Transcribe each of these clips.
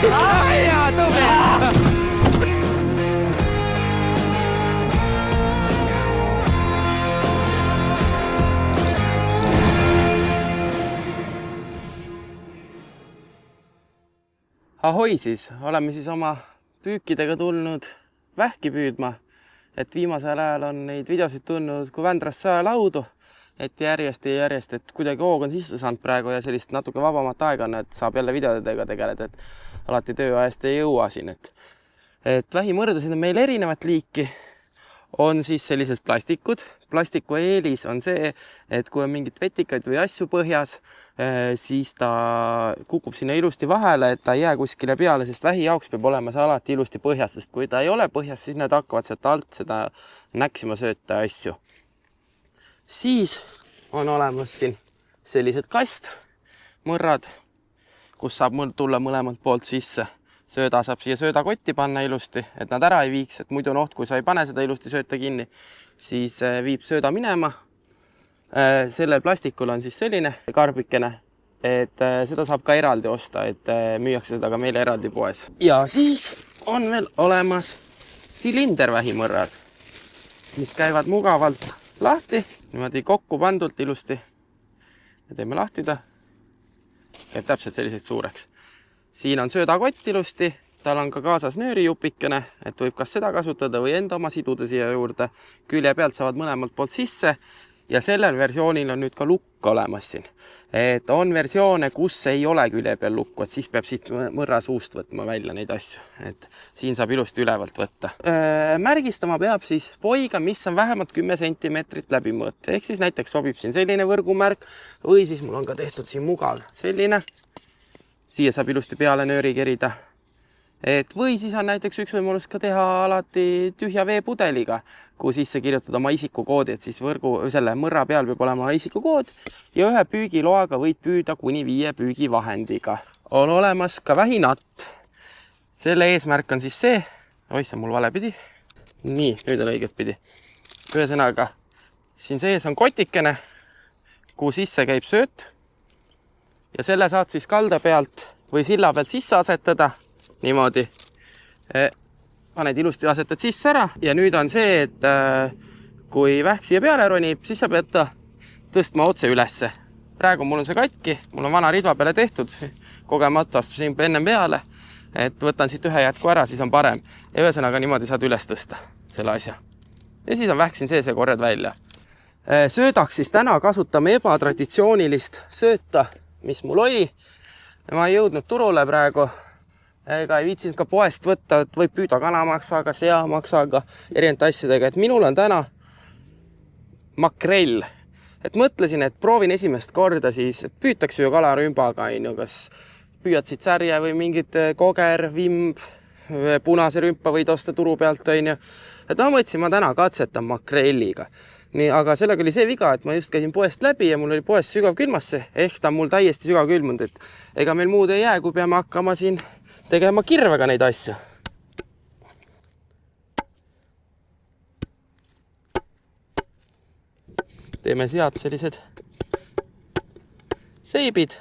Jaa, tubli! Ahoi siis, oleme siis oma püükidega tulnud vähki püüdma, et viimasel ajal on neid videosid tulnud kui Vändrast saelaudu, et järjest, et kuidagi hoog on sisse saanud praegu ja sellist natuke vabamat aega on, et saab jälle videodega tegeleda, et alati tööajast ei jõua siin, et vähimõrdasid on meil erinevat liiki. On siis sellised plastikud. Plastiku eelis on see, et kui on mingit vetikaid või asju põhjas, siis ta kukub sinna ilusti vahele, et ta ei jää kuskile peale, sest vähi jaoks peab olema see alati ilusti põhjas, sest kui ta ei ole põhjas, siis need hakkavad sealt alt seda näksima sööta asju. Siis on olemas siin sellised kastmõrrad, kus saab tulla mõlemalt poolt sisse. Sööda saab siia söödakotti panna ilusti, et nad ära ei viiks, et muidu on oht, kui sa ei pane seda ilusti sööta kinni, siis viib sööda minema. Sellel plastikul on siis selline karbikene, et seda saab ka eraldi osta, et müüakse seda ka meile eraldi poes. Ja siis on veel olemas silindervähimõrrad, mis käivad mugavalt lahti, niimoodi kokku pandult ilusti. Ja teeme lahti ta, käib täpselt sellised suureks. Siin on söödakott ilusti, tal on ka kaasas nöörijupikene, et võib kas seda kasutada või enda oma siduda siia juurde. Külje pealt saavad mõlemalt poolt sisse ja sellel versioonil on nüüd ka lukk olemas siin. Et on versioone, kus ei ole külje peal lukku, et siis peab siit mõrra suust võtma välja neid asju. Et siin saab ilusti ülevalt võtta. Märgistama peab siis poiga, mis on vähemalt 10 sentimeetrit läbi mõõt. Ehk siis näiteks sobib siin selline võrgumärk või siis mul on ka tehtud siin mugal selline. Siia saab ilusti peale nööri kerida. Või siis on näiteks üks võimalus ka teha alati tühja veepudeliga, kui sisse kirjutada oma isikukoodi, et siis selle mõrra peal peab olema isikukood ja ühe püügiloaga võid püüda kuni 5 püügivahendiga. On olemas ka vähinatt. Selle eesmärk on siis see, see on mul vale pidi. Nii, nüüd on õiget pidi. Ühesõnaga, siin sees on kotikene, kuhu sisse käib sööt. Ja selle saad siis kalda pealt või silla pealt sisse asetada. Niimoodi. Paned ilusti asetad sisse ära. Ja nüüd on see, et kui vähk siia peale ronib, siis sa pead ta tõstma otse ülesse. Praegu mul on see katki. Mul on vana ridva peale tehtud. Kogemata astusin ennem peale. Et võtan siit ühe jätku ära, siis on parem. Ja ühesõnaga niimoodi saad üles tõsta selle asja. Ja siis on vähk siin sees ja korjad välja. Söödaks siis täna kasutame ebatraditsioonilist sööta, mis mul oli. Ma ei jõudnud turule praegu. Ega ei viitsinud ka poest võtta, et võib püüda kanamaksaga, seamaksaga, erinevate asjadega. Et minul on täna makrell. Et mõtlesin, et proovin esimest korda siis, et püütakse ju kalarümbaga, kas püüad siit särje või mingid koger, vimb, punase rümpa võid osta turu pealt. Et ma mõtlesin, ma täna katsetan makrelliga. Nii, aga sellega oli see viga, et ma just käisin poest läbi ja mul oli poest sügav külmasse, ehk ta on mul täiesti sügav külmunud, et ega meil muud ei jää, kui peame hakkama siin tegema kirvega neid asju. Teeme sealt sellised seibid.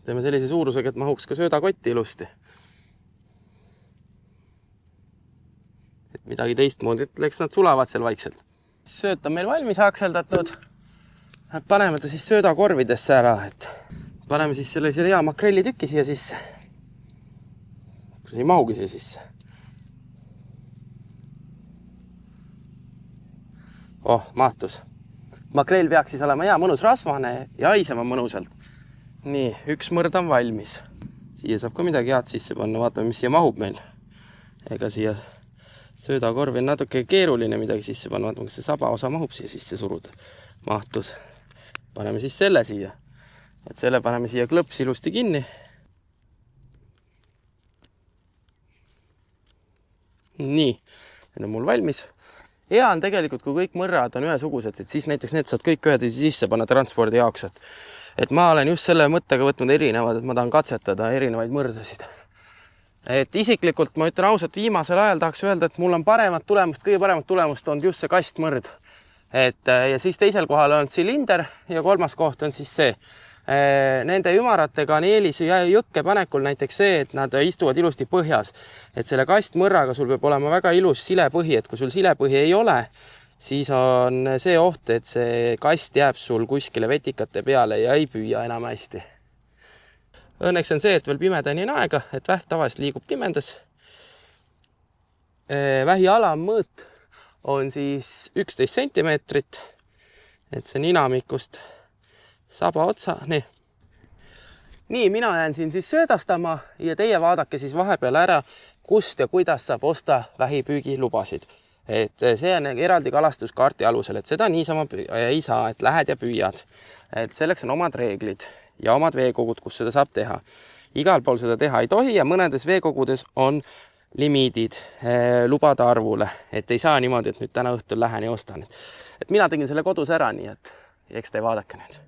Teeme sellise suurusega, et mahuks ka söödakotti ilusti. Et midagi teistmoodi, et eks nad sulavad seal vaikselt. Sööt on meil valmis akseldatud. Paneme ta siis söödakorvidesse ära, et paneme siis selle hea makrelli tükki siia sisse. Kus ei mahugi siia sisse. Mahtus. Makrell peaks siis olema hea mõnus rasvane ja haisema mõnusalt. Nii, üks mõrd on valmis. Siia saab ka midagi head sisse panna, vaatame, mis siia mahub meil. Ega siia söödakorvi on natuke keeruline midagi sisse panna, vaatame, kas see saba osa mahub siia sisse suruda. Mahtus. Paneme siis selle siia. Et selle paneme siia klõps ilusti kinni. Nii, nüüd on mul valmis. Hea on tegelikult, kui kõik mõrrad on ühesugused, et siis näiteks need saad kõik ühed sisse panna transpordi jaoks. Et ma olen just selle mõttega võtnud erinevad, et ma tahan katsetada erinevaid mõrdasid. Et isiklikult ma ütlen ausalt, viimasel ajal tahaks öelda, et mul on kõige paremat tulemust olnud just see kastmõrd. ja siis teisel kohal on silinder ja kolmas koht on siis see. Nende ümaratega on eelis jõkke panekul näiteks see, et nad istuvad ilusti põhjas. Et selle kastmõrraga sul peab olema väga ilus silepõhi, et kui sul silepõhi ei ole, siis on see oht, et see kast jääb sul kuskile vetikate peale ja ei püüa enam hästi. Õnneks on see, et veel pimedani on aega, et vähk tavaliselt liigub pimendas. Vähi alammõõt on siis 11 sentimeetrit, et see ninamikust saba otsa. Nii, mina jään siin siis söödastama ja teie vaadake siis vahepeal ära, kust ja kuidas saab osta vähipüügilubasid. Et see on eraldi kalastuskaarti alusel, et seda niisama ei saa, et lähed ja püüad. Et selleks on omad reeglid ja omad veekogud, kus seda saab teha. Igal pool seda teha ei tohi ja mõnedes veekogudes on limiidid lubade arvule, et ei saa niimoodi, et nüüd täna õhtul lähen ja ostan. Et mina tegin selle kodus ära, nii et eks te vaadake nüüd.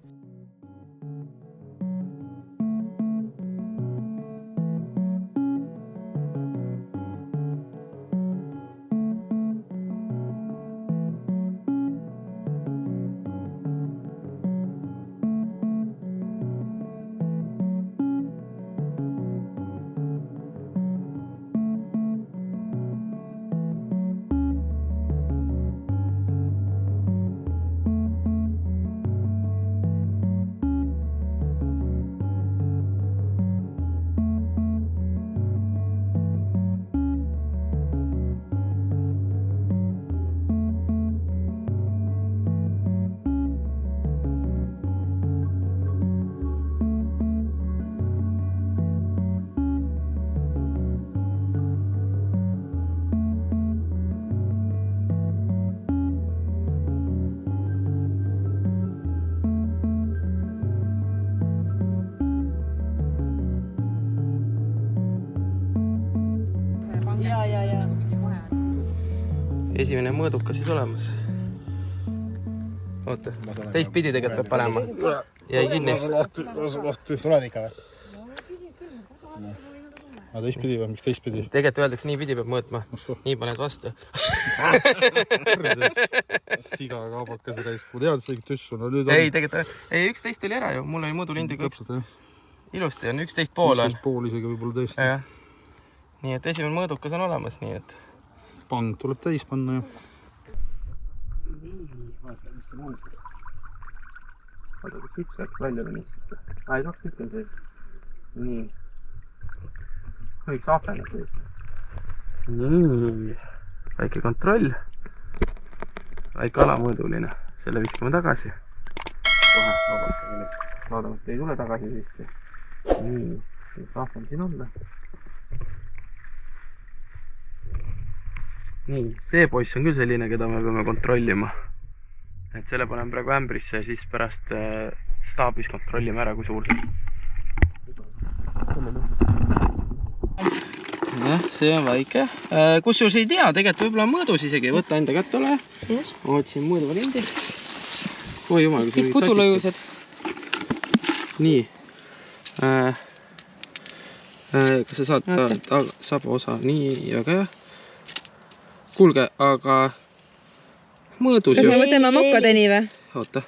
Esimene mõõdukas siis olemas. Oota, teist pidi tegelikult peab panema. Jäi kinni. Tuled ikka või? Aga teist pidi või? Miks teist pidi? Tegelikult öeldakse, nii pidi peab mõõtma. Nii paned vastu. Siga kaubakas reisku. Tead, see tüssu. Ei, tegelikult. Ei, 11 oli ära ju. Mul oli mõõdulindiga. Ilusti on, 11 pool on. 11 pool isegi võib-olla tõesti. Nii et esimene mõõdukas on olemas, nii et pang tuleb täis panna ju. Vaata, mis ta mõõdab. Vaata, kus üks läks välja või mis? Ai, 2 tükki on sees. Nii. Võiks ahvened sees. Nii. Väike kontroll. Väike alamõõduline. Selle viskame tagasi. Kohe, vabalt. Loodame, et ei tule tagasi sisse. Nii. Ahven siin olla. Nii, see poiss on küll selline, keda me peame kontrollima. Et selle panen praegu ämbrisse ja siis pärast staabis kontrollime ära, kui suur see. See on väike. Kusjuures ei tea, tegelikult võib-olla mõõdus isegi. Võtta enda kätte ole. Ootsin mõõduva lindi. Oi jumal, kui see kõik pudulõjused. Nii. Kas sa saad saba osa? Nii, väga hea. Kuulge, aga mõõdus ju... Kas me võtame mokkadeni või? Oota.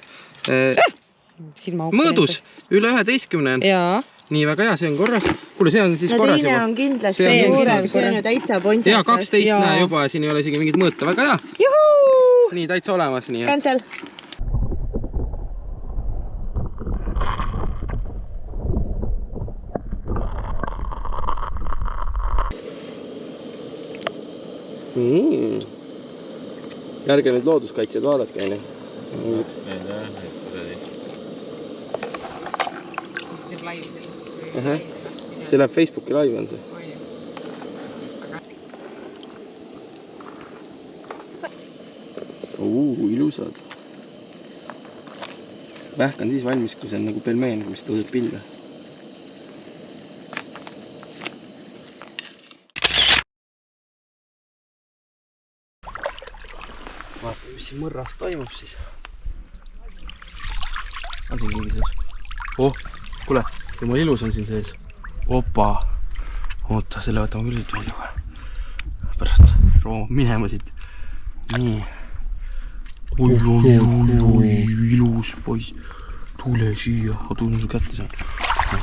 Mõõdus üle 11 on. Jaa. Nii, väga hea, see on korras. Kuule, see on siis korras juba. Teine on kindlasti suurem, see on ju täitsa ponsakas. Jaa, 12 näe juba, siin ei ole isegi mingit mõõta. Väga hea. Juhuu! Nii, täitsa olemas. Nii. Cancel. Järge nüüd looduskaitsjad vaadake, on ju. See läheb Facebooki live on see. Ilusad. Vähk on siis valmis, kui see on nagu pelmeen, mis tõuseb pilla. Vaatame, mis siin mõrras toimub siis. On siin mingi sees. Kuule, jumal ilus on siin sees. Opa. Oota, selle võtame küll siit välja kohe. Pärast roomab minema siit. Nii. oi, ilus poiss. Tule siia, tule su kätte seal. Ma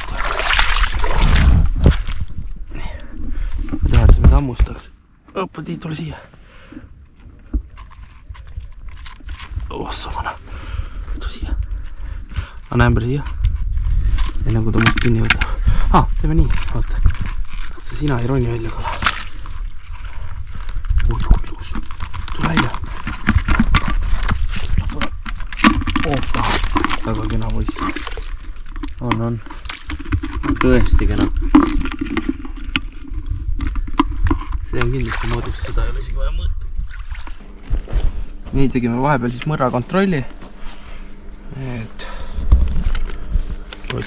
tahan, et sa meid hammustaks. Õppa, Tiit, tule siia. Ossavana. Tule siia. Anna ämbri siia. Enne kui ta must kinni võtab. Teeme nii, vaata. Sina ei roni välja kala. Oi, ilus. Tule välja. Opa, väga kena poiss. On. Tõesti kena. See on kindlasti mõõdus, seda ei ole isegi vaja mõõta. Nii tegime vahepeal siis mõrra kontrolli. Et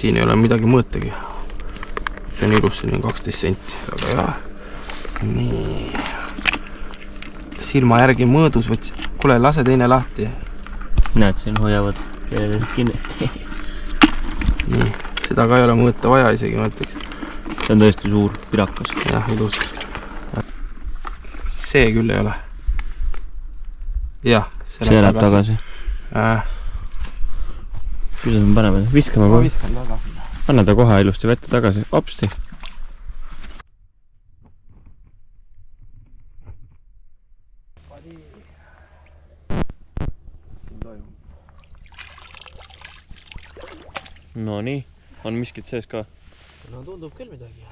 siin ei ole midagi mõõtagi. See on ilus, siin on 12 senti, aga jah. Nii. Silma järgi mõõdus võtsi. Kuule, lase teine lahti. Näed, siin hoiavad teedest kinni. Nii, seda ka ei ole mõõta vaja isegi, ma ütleks. See on tõesti suur pirakas. Jah, ilus. See küll ei ole. Jah, see läheb tagasi. Kuidas me paneme? Viskame Ma kohe. viskan taga. Anna ta kohe ilusti vette tagasi. Opsti. No nii, on miskit sees ka? No tundub küll midagi.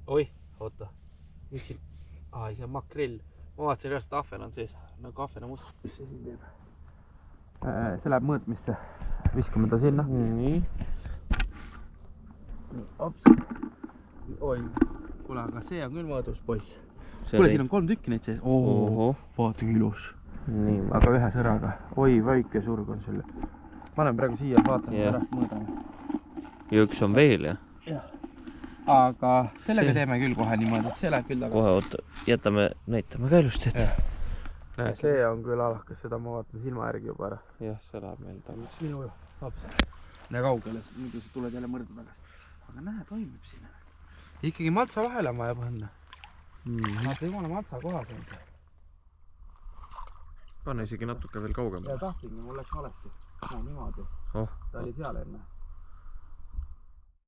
Oi, oota. Miks siin? See on makrell. Ma vaatasin reaalselt ahven on sees. Nagu ahvena must. Mis see siin teeb? See läheb mõõtmisse. Viskame ta sinna. Nii. Ops. Oi. Kuule, aga see on küll mõõdus, poiss. Kuule, siin on 3 tükki neid sees. Vaata kui ilus. Nii. Aga ühe sõraga. Oi, väike surg on sulle. Ma olen praegu siia, vaatan, pärast mõõdame. Ja üks on veel, jah? Jah. Aga sellega teeme küll kohe niimoodi, et see läheb küll tagasi. Kohe, oota. Jätame, näitame ka ilusti, et... Näe, see on küll alakas, seda ma vaatan silma järgi juba ära. Jah, see läheb meil tagasi. Minu ju, laps. Näe kaugele, muidu sa tuled jälle mõrda tagasi. Aga näe, toimib siin. Ikkagi matsa vahele on vaja panna. Vaata, jumala matsa kohas on see. Pane isegi natuke veel kaugemale. Ja tahtsingi, mul läks valesti. Niimoodi. Ta oli seal enne.